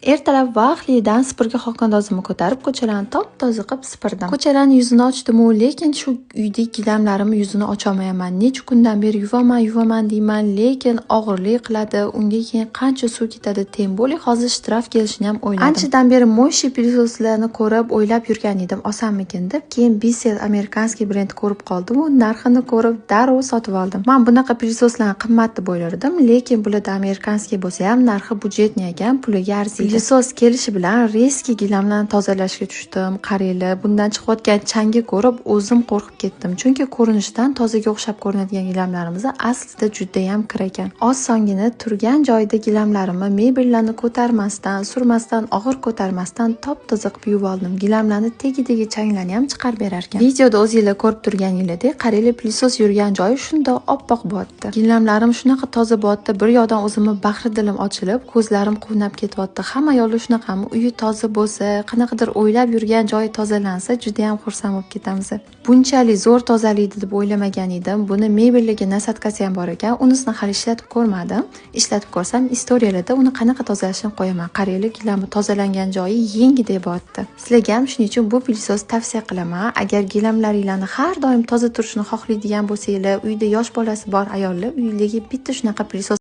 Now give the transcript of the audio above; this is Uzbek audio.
Ertalab vaqtlidan supurgi xokandozni ko'tarib, ko'chalarni top-toza qilib supurdim. Ko'chalarni yuzini ochdim, lekin shu uydagi gilamlarimni yuzini ocholmayman. Necha kundan beri yuvaman deyman, lekin og'irlik qiladi. Unga keyin qancha suv ketadi, tem bo'li hozir shtraf kelishini ham o'yladim. Anchadan beri Moshi pilsoslarni ko'rib, o'ylab yurgan edim, osanmikin deb. Keyin Bissell amerikanskiy brend ko'rib qoldim, u narxini ko'rib darrov sotib oldim. Men bunaqa pilsoslarni qimmat deb o'ylardim, lekin bularda amerikanskiy bo'lsa ham narxi budjetni ekan, puliga arziydi. Pilsos kelishi bilan reski gilamlarni tozalashga tushdim. Qaranglar, bundan chiqayotgan changni ko'rib o'zim qo'rqib ketdim. Chunki ko'rinishdan tozaga o'xshab ko'rinadigan gilamlarimiz aslida juda ham kir ekan. Oz songina turgan joyda gilamlarimni mebellarni ko'tarmasdan, surmasdan, og'ir ko'tarmasdan top-toza qilib yuvib oldim. Gilamlarni tegi changlarni ham chiqarib berar ekan. Videoda o'zingizlar ko'rib turganingizdek, qaranglar, pilsos yurgan joyi shunday oppoq bo'lyapti. Gilamlarim shunaqa toza bo'lyapti, bir yoqdan o'zimni bahri dilim ochilib, ko'zlarim quvnab ketyapti. Hamma yo'li shunaqami, uyi toza bo'lsa, qanaqadir o'ylab yurgan joyi tozalansa, juda ham xursand bo'lib ketamiz. Bunchalik zo'r tozalaydi deb o'ylamagan edim. Buni mebellarga nasatkasi ham bor ekan. Unisini hali ishlatib ko'rmadim. Ishlatib ko'rsam, istoriyalarda uni qanaqa tozalashini qo'yaman. Qaranglar, gilamni tozalangan joyi yengidek bo'lyapti. Sizlarga ham shuning uchun bu pilsos tavsiya qilaman. Agar gilamlaringlarni har doim toza turishini xohlaydigan bo'lsanglar, uyda yosh bolasi bor ayollar, uyidagi bitta shunaqa pilsos